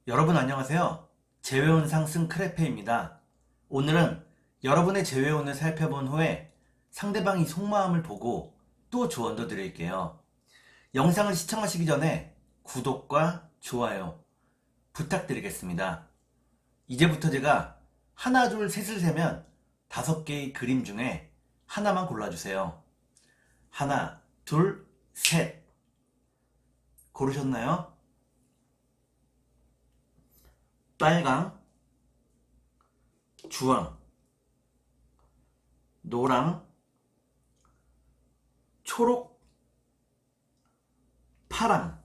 여러분 안녕하세요. 제외운 상승 크레페입니다. 오늘은 여러분의 제외운을 살펴본 후에 상대방이 속마음을 보고 또 조언도 드릴게요. 영상을 시청하시기 전에 구독과 좋아요 부탁드리겠습니다. 이제부터 제가 하나, 둘, 셋을 세면 5개의 그림 중에 하나만 골라주세요. 하나, 둘, 셋. 고르셨나요? 빨강, 주황, 노랑, 초록, 파랑.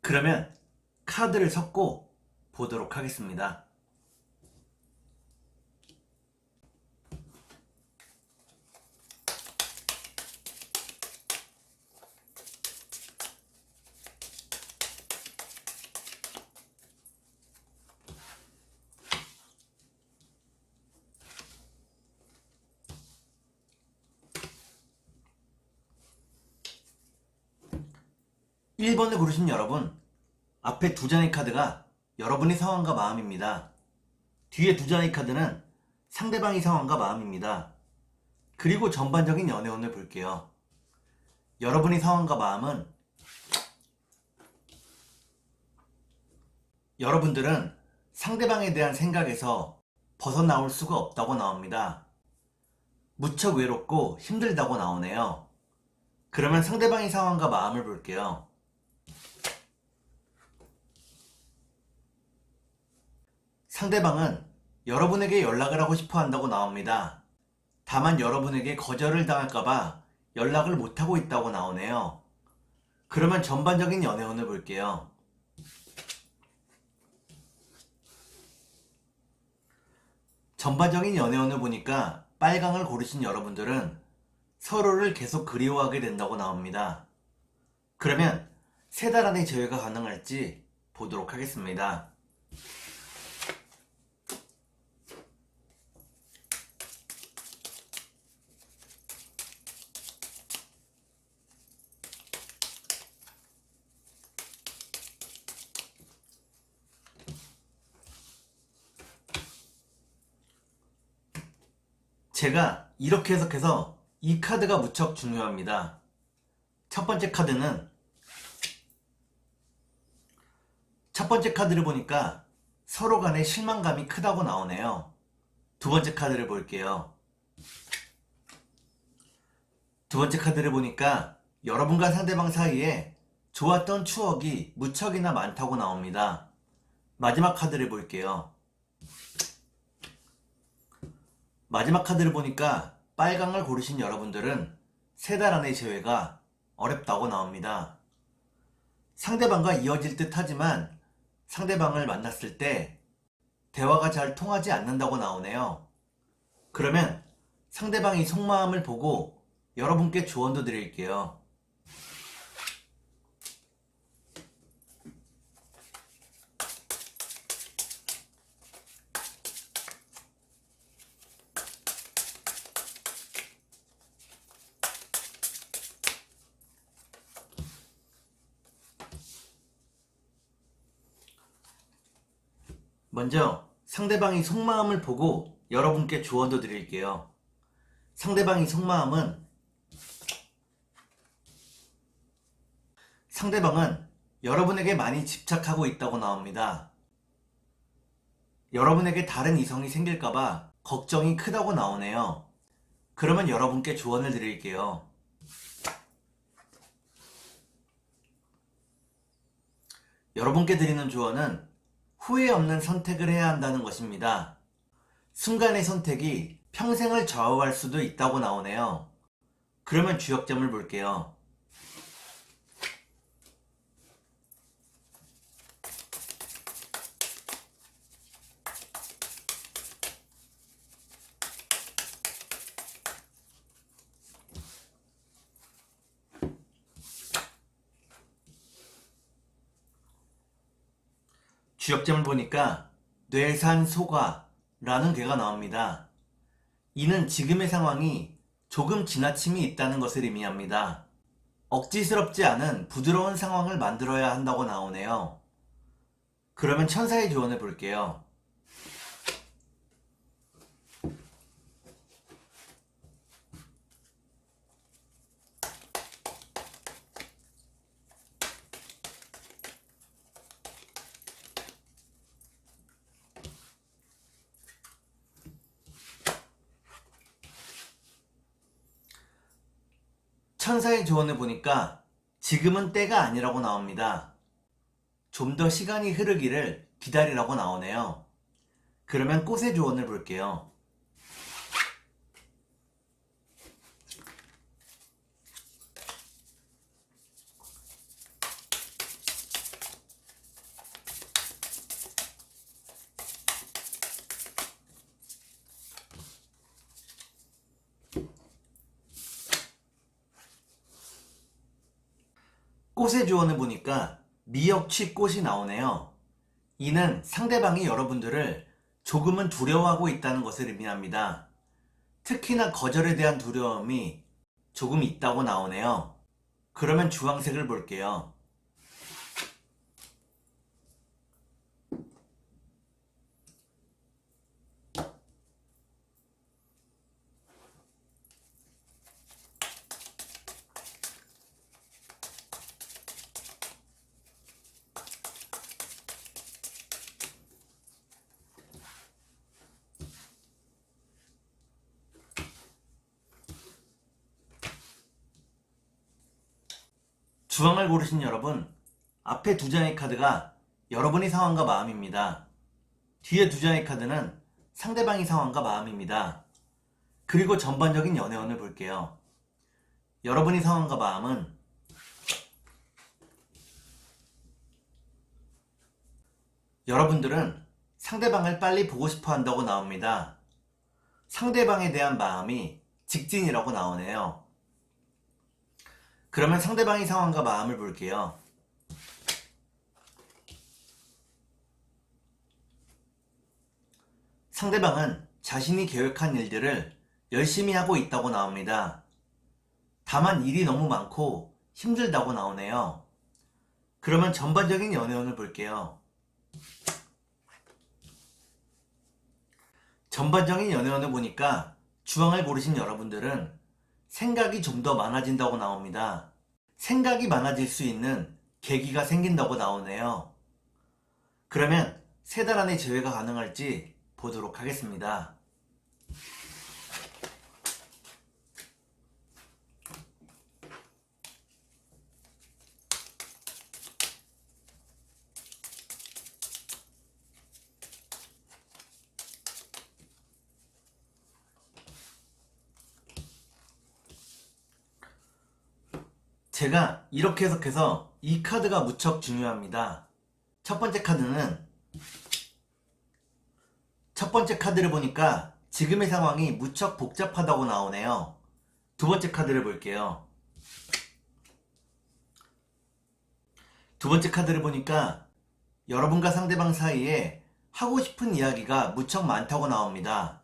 그러면 카드를 섞고 보도록 하겠습니다. 1번을 고르신 여러분, 앞에 2장의 카드가 여러분의 상황과 마음입니다. 뒤에 2장의 카드는 상대방의 상황과 마음입니다. 그리고 전반적인 연애운을 볼게요. 여러분의 상황과 마음은 여러분들은 상대방에 대한 생각에서 벗어나올 수가 없다고 나옵니다. 무척 외롭고 힘들다고 나오네요. 그러면 상대방의 상황과 마음을 볼게요. 상대방은 여러분에게 연락을 하고 싶어 한다고 나옵니다. 다만 여러분에게 거절을 당할까봐 연락을 못하고 있다고 나오네요. 그러면 전반적인 연애운을 볼게요. 전반적인 연애운을 보니까 빨강을 고르신 여러분들은 서로를 계속 그리워하게 된다고 나옵니다. 그러면 3달 안에 재회가 가능할지 보도록 하겠습니다. 제가 이렇게 해석해서 이 카드가 무척 중요합니다. 첫 번째 카드를 보니까 서로 간의 실망감이 크다고 나오네요. 두 번째 카드를 볼게요. 두 번째 카드를 보니까 여러분과 상대방 사이에 좋았던 추억이 무척이나 많다고 나옵니다. 마지막 카드를 볼게요. 마지막 카드를 보니까 빨강을 고르신 여러분들은 3달 안의 재회가 어렵다고 나옵니다. 상대방과 이어질 듯 하지만 상대방을 만났을 때 대화가 잘 통하지 않는다고 나오네요. 그러면 상대방이 속마음을 보고 여러분께 조언도 드릴게요. 먼저 상대방이 속마음을 보고 여러분께 조언도 드릴게요. 상대방의 속마음은 상대방은 여러분에게 많이 집착하고 있다고 나옵니다. 여러분에게 다른 이성이 생길까봐 걱정이 크다고 나오네요. 그러면 여러분께 조언을 드릴게요. 여러분께 드리는 조언은 후회 없는 선택을 해야 한다는 것입니다. 순간의 선택이 평생을 좌우할 수도 있다고 나오네요. 그러면 주역점을 볼게요. 주역점을 보니까 뇌산 소가, 라는 괴가 나옵니다. 이는 지금의 상황이 조금 지나침이 있다는 것을 의미합니다. 억지스럽지 않은 부드러운 상황을 만들어야 한다고 나오네요. 그러면 천사의 조언을 볼게요. 천사의 조언을 보니까 지금은 때가 아니라고 나옵니다. 좀 더 시간이 흐르기를 기다리라고 나오네요. 그러면 꽃의 조언을 볼게요. 꽃의 조언을 보니까 미역치 꽃이 나오네요. 이는 상대방이 여러분들을 조금은 두려워하고 있다는 것을 의미합니다. 특히나 거절에 대한 두려움이 조금 있다고 나오네요. 그러면 주황색을 볼게요. 주황을 고르신 여러분, 앞에 두 장의 카드가 여러분의 상황과 마음입니다. 뒤에 두 장의 카드는 상대방의 상황과 마음입니다. 그리고 전반적인 연애운을 볼게요. 여러분의 상황과 마음은 여러분들은 상대방을 빨리 보고 싶어 한다고 나옵니다. 상대방에 대한 마음이 직진이라고 나오네요. 그러면 상대방의 상황과 마음을 볼게요. 상대방은 자신이 계획한 일들을 열심히 하고 있다고 나옵니다. 다만 일이 너무 많고 힘들다고 나오네요. 그러면 전반적인 연애운을 볼게요. 전반적인 연애운을 보니까 주황을 고르신 여러분들은 생각이 좀 더 많아진다고 나옵니다. 생각이 많아질 수 있는 계기가 생긴다고 나오네요. 그러면 3달 안에 재회가 가능할지 보도록 하겠습니다. 제가 이렇게 해석해서 이 카드가 무척 중요합니다. 첫 번째 카드를 보니까 지금의 상황이 무척 복잡하다고 나오네요. 두 번째 카드를 볼게요. 두 번째 카드를 보니까 여러분과 상대방 사이에 하고 싶은 이야기가 무척 많다고 나옵니다.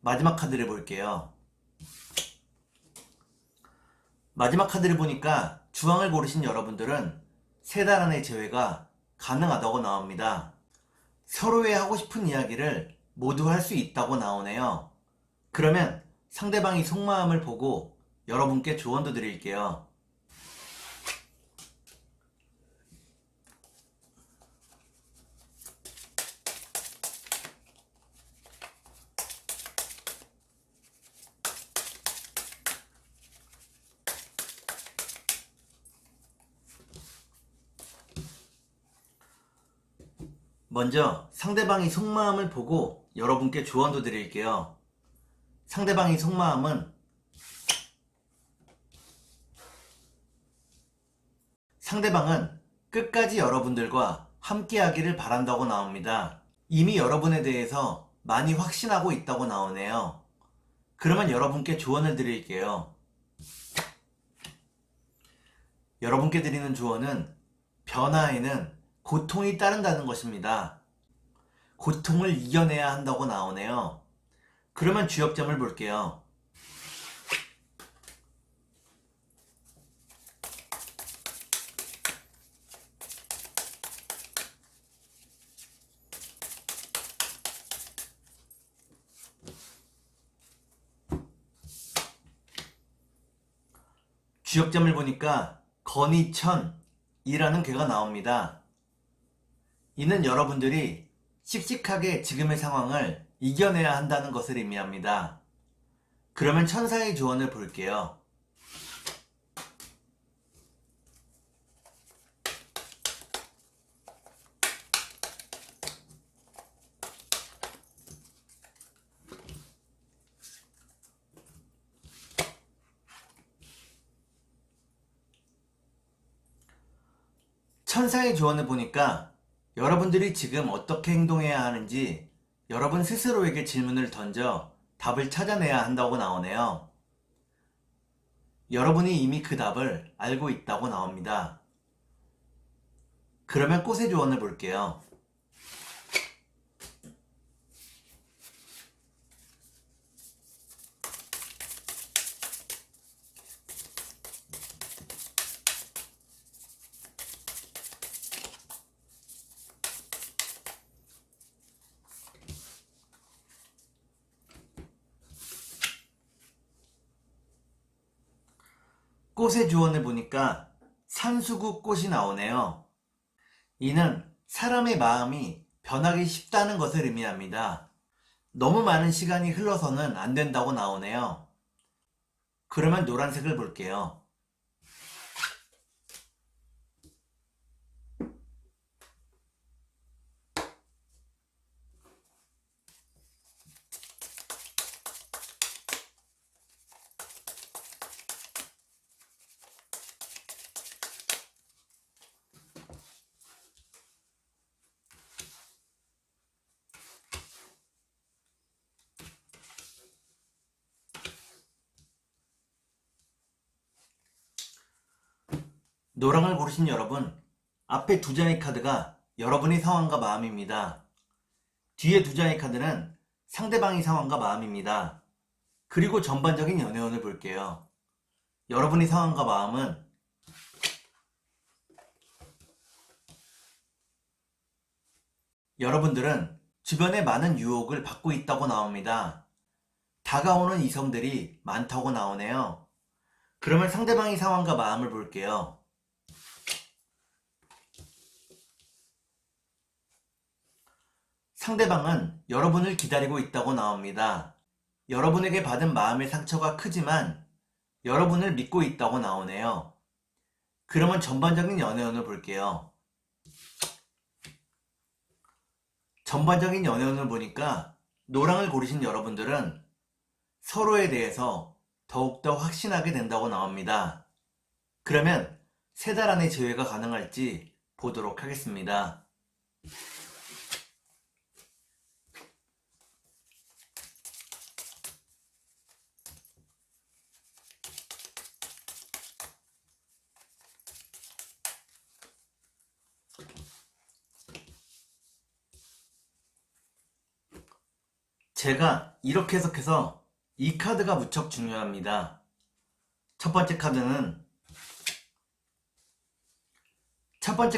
마지막 카드를 볼게요. 마지막 카드를 보니까 주황을 고르신 여러분들은 3달 안의 재회가 가능하다고 나옵니다. 서로의 하고 싶은 이야기를 모두 할 수 있다고 나오네요. 그러면 상대방이 속마음을 보고 여러분께 조언도 드릴게요. 먼저 상대방이 속마음을 보고 여러분께 조언도 드릴게요. 상대방의 속마음은 상대방은 끝까지 여러분들과 함께 하기를 바란다고 나옵니다. 이미 여러분에 대해서 많이 확신하고 있다고 나오네요. 그러면 여러분께 조언을 드릴게요. 여러분께 드리는 조언은 변화에는 고통이 따른다는 것입니다. 고통을 이겨내야 한다고 나오네요. 그러면 주역점을 볼게요. 주역점을 보니까 건이천이라는 괴가 나옵니다. 이는 여러분들이 씩씩하게 지금의 상황을 이겨내야 한다는 것을 의미합니다. 그러면 천사의 조언을 볼게요. 천사의 조언을 보니까 여러분들이 지금 어떻게 행동해야 하는지 여러분 스스로에게 질문을 던져 답을 찾아내야 한다고 나오네요. 여러분이 이미 그 답을 알고 있다고 나옵니다. 그러면 꽃의 조언을 볼게요. 꽃의 조언을 보니까 산수국 꽃이 나오네요. 이는 사람의 마음이 변하기 쉽다는 것을 의미합니다. 너무 많은 시간이 흘러서는 안 된다고 나오네요. 그러면 노란색을 볼게요. 노랑을 고르신 여러분, 앞에 두 장의 카드가 여러분의 상황과 마음입니다. 뒤에 두 장의 카드는 상대방의 상황과 마음입니다. 그리고 전반적인 연애운을 볼게요. 여러분의 상황과 마음은 여러분들은 주변에 많은 유혹을 받고 있다고 나옵니다. 다가오는 이성들이 많다고 나오네요. 그러면 상대방의 상황과 마음을 볼게요. 상대방은 여러분을 기다리고 있다고 나옵니다. 여러분에게 받은 마음의 상처가 크지만 여러분을 믿고 있다고 나오네요. 그러면 전반적인 연애운을 볼게요. 전반적인 연애운을 보니까 노랑을 고르신 여러분들은 서로에 대해서 더욱더 확신하게 된다고 나옵니다. 그러면 3달 안에 재회가 가능할지 보도록 하겠습니다. 제가 이렇게 해석해서 이 카드가 무척 중요합니다. 첫 번째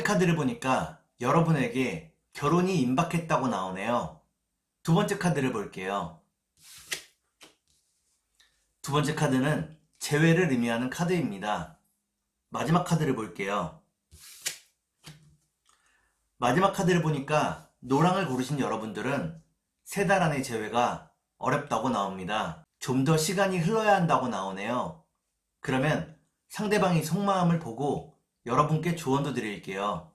카드를 보니까 여러분에게 결혼이 임박했다고 나오네요. 두 번째 카드를 볼게요. 두 번째 카드는 재회를 의미하는 카드입니다. 마지막 카드를 볼게요. 마지막 카드를 보니까 노랑을 고르신 여러분들은 3달 안의 재회가 어렵다고 나옵니다. 좀 더 시간이 흘러야 한다고 나오네요. 그러면 상대방의 속마음을 보고 여러분께 조언도 드릴게요.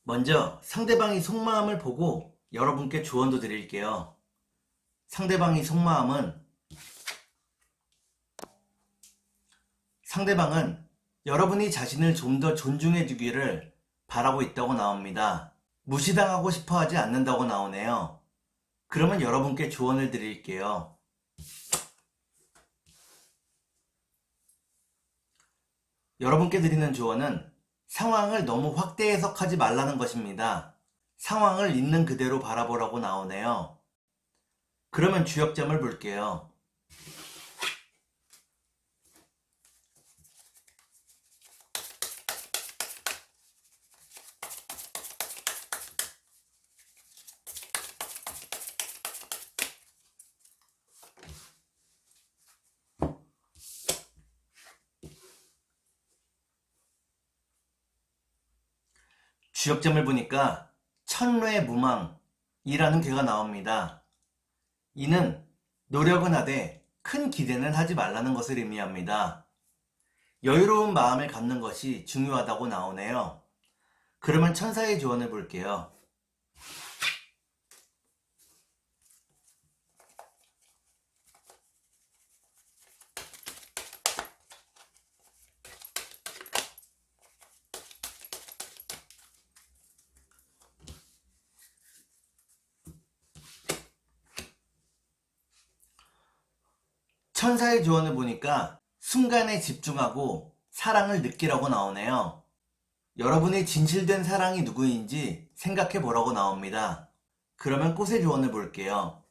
먼저 상대방의 속마음을 보고 여러분께 조언도 드릴게요. 상대방은 여러분이 자신을 좀 더 존중해 주기를 바라고 있다고 나옵니다. 무시당하고 싶어 하지 않는다고 나오네요. 그러면 여러분께 조언을 드릴게요. 여러분께 드리는 조언은 상황을 너무 확대 해석하지 말라는 것입니다. 상황을 있는 그대로 바라보라고 나오네요. 그러면 주역점을 볼게요. 주역점을 보니까 천뇌무망이라는 괴가 나옵니다. 이는 노력은 하되 큰 기대는 하지 말라는 것을 의미합니다. 여유로운 마음을 갖는 것이 중요하다고 나오네요. 그러면 천사의 조언을 볼게요. 천사의 조언을 보니까 순간에 집중하고 사랑을 느끼라고 나오네요. 여러분의 진실된 사랑이 누구인지 생각해 보라고 나옵니다. 그러면 꽃의 조언을 볼게요.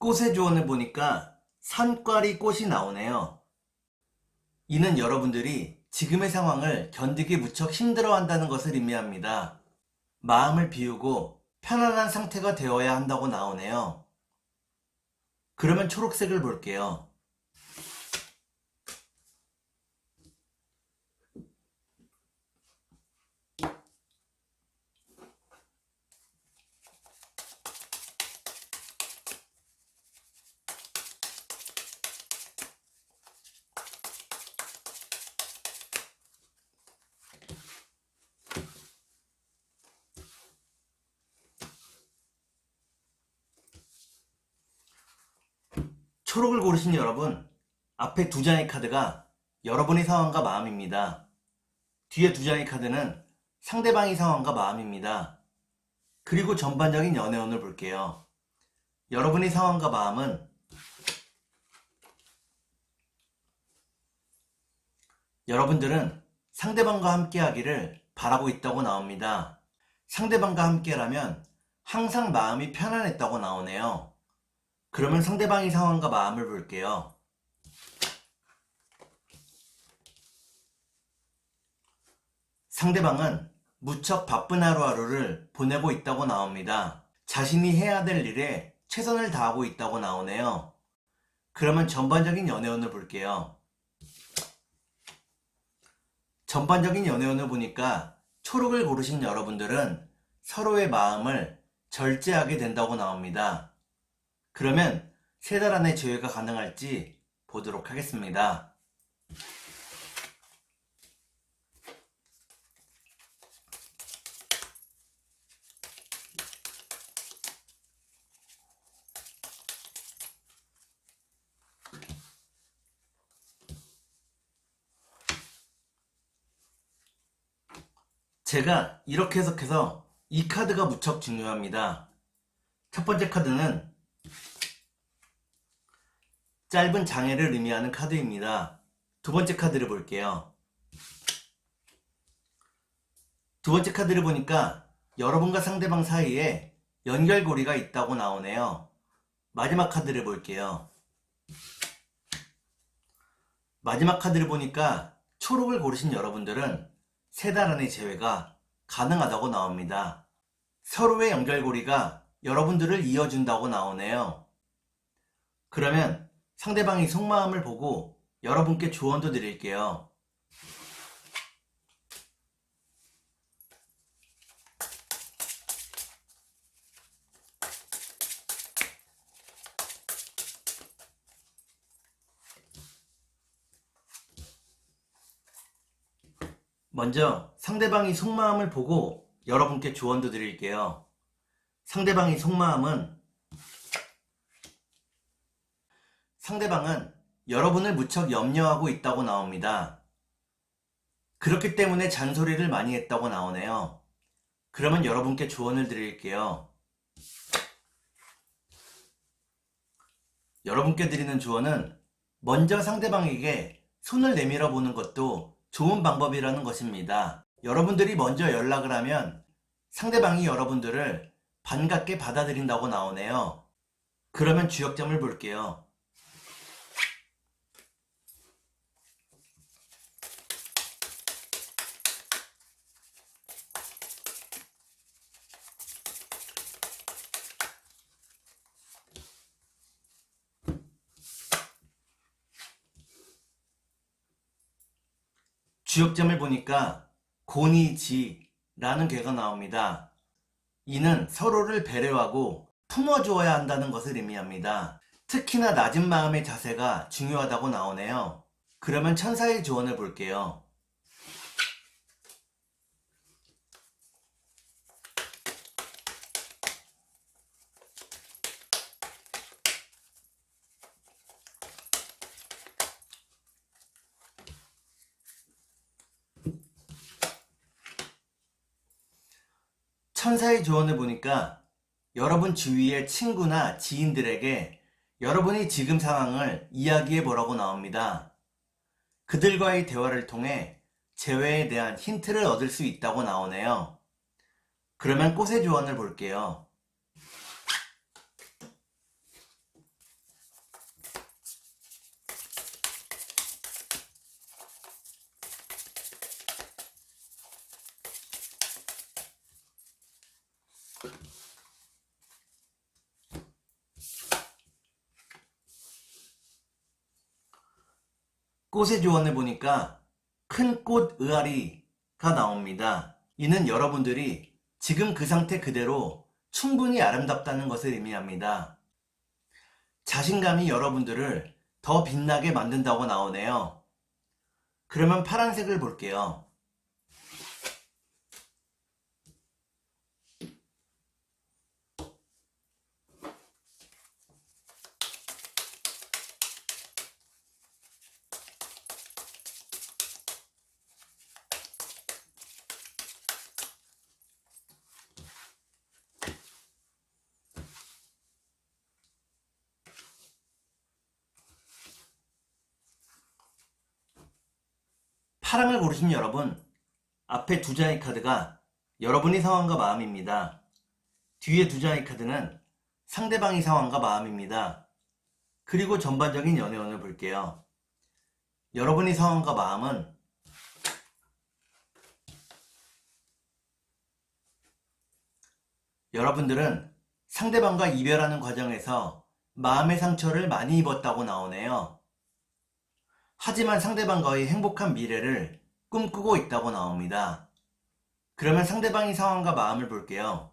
꽃의 조언을 보니까 산과리 꽃이 나오네요. 이는 여러분들이 지금의 상황을 견디기 무척 힘들어한다는 것을 의미합니다. 마음을 비우고 편안한 상태가 되어야 한다고 나오네요. 그러면 초록색을 볼게요. 초록을 고르신 여러분, 앞에 두 장의 카드가 여러분의 상황과 마음입니다. 뒤에 두 장의 카드는 상대방의 상황과 마음입니다. 그리고 전반적인 연애운을 볼게요. 여러분의 상황과 마음은 여러분들은 상대방과 함께 하기를 바라고 있다고 나옵니다. 상대방과 함께라면 항상 마음이 편안했다고 나오네요. 그러면 상대방의 상황과 마음을 볼게요. 상대방은 무척 바쁜 하루하루를 보내고 있다고 나옵니다. 자신이 해야 될 일에 최선을 다하고 있다고 나오네요. 그러면 전반적인 연애운을 볼게요. 전반적인 연애운을 보니까 초록을 고르신 여러분들은 서로의 마음을 절제하게 된다고 나옵니다. 그러면 3달 안에 조회가 가능할지 보도록 하겠습니다. 제가 이렇게 해석해서 이 카드가 무척 중요합니다. 첫 번째 카드는 짧은 장애를 의미하는 카드입니다. 두 번째 카드를 볼게요. 두 번째 카드를 보니까 여러분과 상대방 사이에 연결고리가 있다고 나오네요. 마지막 카드를 볼게요. 마지막 카드를 보니까 초록을 고르신 여러분들은 3달 안의 재회가 가능하다고 나옵니다. 서로의 연결고리가 여러분들을 이어준다고 나오네요. 그러면 상대방의 속마음을 보고 여러분께 조언도 드릴게요. 먼저 상대방이 속마음을 보고 여러분께 조언도 드릴게요. 상대방이 속마음은 상대방은 여러분을 무척 염려하고 있다고 나옵니다. 그렇기 때문에 잔소리를 많이 했다고 나오네요. 그러면 여러분께 조언을 드릴게요. 여러분께 드리는 조언은 먼저 상대방에게 손을 내밀어 보는 것도 좋은 방법이라는 것입니다. 여러분들이 먼저 연락을 하면 상대방이 여러분들을 반갑게 받아들인다고 나오네요. 그러면 주역점을 볼게요. 주역점을 보니까 고니지라는 괴가 나옵니다. 이는 서로를 배려하고 품어주어야 한다는 것을 의미합니다. 특히나 낮은 마음의 자세가 중요하다고 나오네요. 그러면 천사의 조언을 볼게요. 천사의 조언을 보니까 여러분 주위의 친구나 지인들에게 여러분이 지금 상황을 이야기해 보라고 나옵니다. 그들과의 대화를 통해 재회에 대한 힌트를 얻을 수 있다고 나오네요. 그러면 꽃의 조언을 볼게요. 꽃의 조언을 보니까 큰 꽃 의아리가 나옵니다. 이는 여러분들이 지금 그 상태 그대로 충분히 아름답다는 것을 의미합니다. 자신감이 여러분들을 더 빛나게 만든다고 나오네요. 그러면 파란색을 볼게요. 파랑을 고르신 여러분, 앞에 두 장의 카드가 여러분의 상황과 마음입니다. 뒤에 두 장의 카드는 상대방의 상황과 마음입니다. 그리고 전반적인 연애운을 볼게요. 여러분의 상황과 마음은 여러분들은 상대방과 이별하는 과정에서 마음의 상처를 많이 입었다고 나오네요. 하지만 상대방과의 행복한 미래를 꿈꾸고 있다고 나옵니다. 그러면 상대방의 상황과 마음을 볼게요.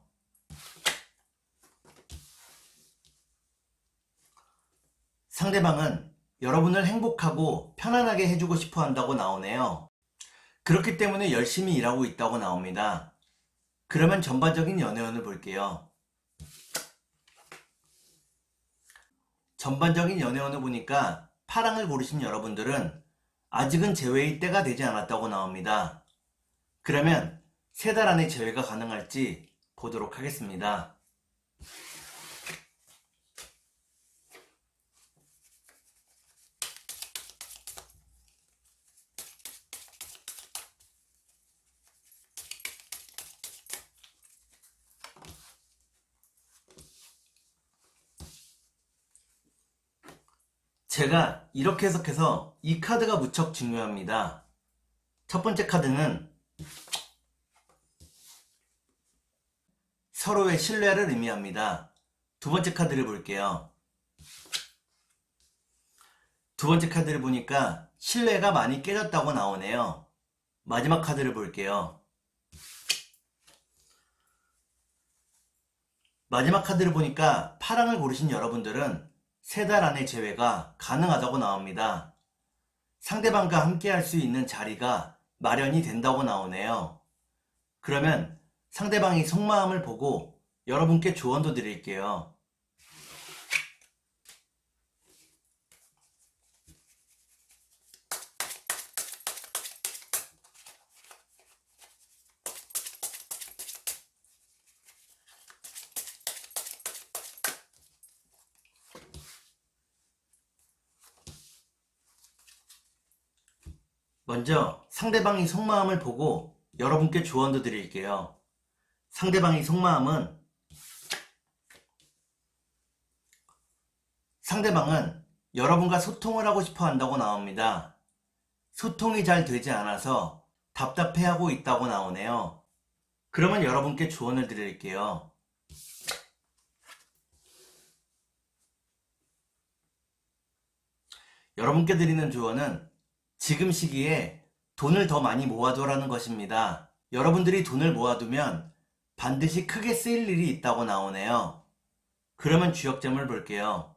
상대방은 여러분을 행복하고 편안하게 해주고 싶어 한다고 나오네요. 그렇기 때문에 열심히 일하고 있다고 나옵니다. 그러면 전반적인 연애운을 볼게요. 전반적인 연애운을 보니까 파랑을 고르신 여러분들은 아직은 재회의 때가 되지 않았다고 나옵니다. 그러면 3달 안에 재회가 가능할지 보도록 하겠습니다. 제가 이렇게 해석해서 이 카드가 무척 중요합니다. 첫 번째 카드는 서로의 신뢰를 의미합니다. 두 번째 카드를 볼게요. 두 번째 카드를 보니까 신뢰가 많이 깨졌다고 나오네요. 마지막 카드를 볼게요. 마지막 카드를 보니까 파랑을 고르신 여러분들은 3달 안에 재회가 가능하다고 나옵니다. 상대방과 함께 할 수 있는 자리가 마련이 된다고 나오네요. 그러면 상대방이 속마음을 보고 여러분께 조언도 드릴게요. 먼저 상대방이 속마음을 보고 여러분께 조언도 드릴게요. 상대방이 속마음은 상대방은 여러분과 소통을 하고 싶어 한다고 나옵니다. 소통이 잘 되지 않아서 답답해하고 있다고 나오네요. 그러면 여러분께 조언을 드릴게요. 여러분께 드리는 조언은 지금 시기에 돈을 더 많이 모아두라는 것입니다. 여러분들이 돈을 모아두면 반드시 크게 쓰일 일이 있다고 나오네요. 그러면 주역점을 볼게요.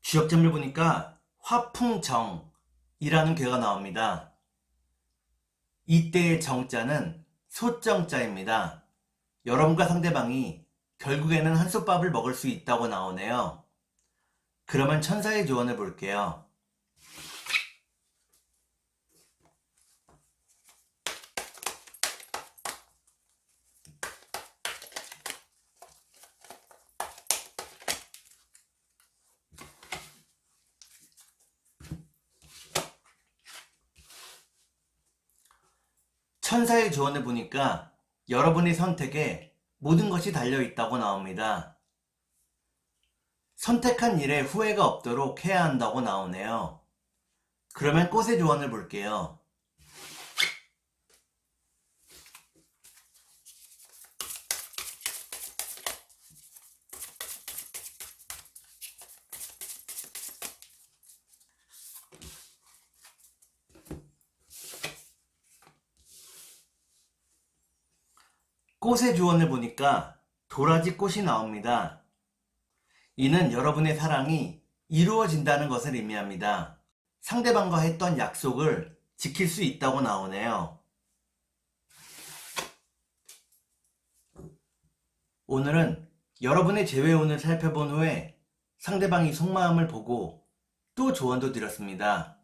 주역점을 보니까 화풍정이라는 괴가 나옵니다. 이때의 정자는 소정자입니다. 여러분과 상대방이 결국에는 한솥밥을 먹을 수 있다고 나오네요. 그러면 천사의 조언을 볼게요. 천사의 조언을 보니까 여러분의 선택에 모든 것이 달려있다고 나옵니다. 선택한 일에 후회가 없도록 해야 한다고 나오네요. 그러면 꽃의 조언을 볼게요. 꽃의 조언을 보니까 도라지 꽃이 나옵니다. 이는 여러분의 사랑이 이루어진다는 것을 의미합니다. 상대방과 했던 약속을 지킬 수 있다고 나오네요. 오늘은 여러분의 재회운을 살펴본 후에 상대방이 속마음을 보고 또 조언도 드렸습니다.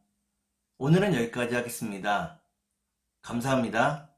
오늘은 여기까지 하겠습니다. 감사합니다.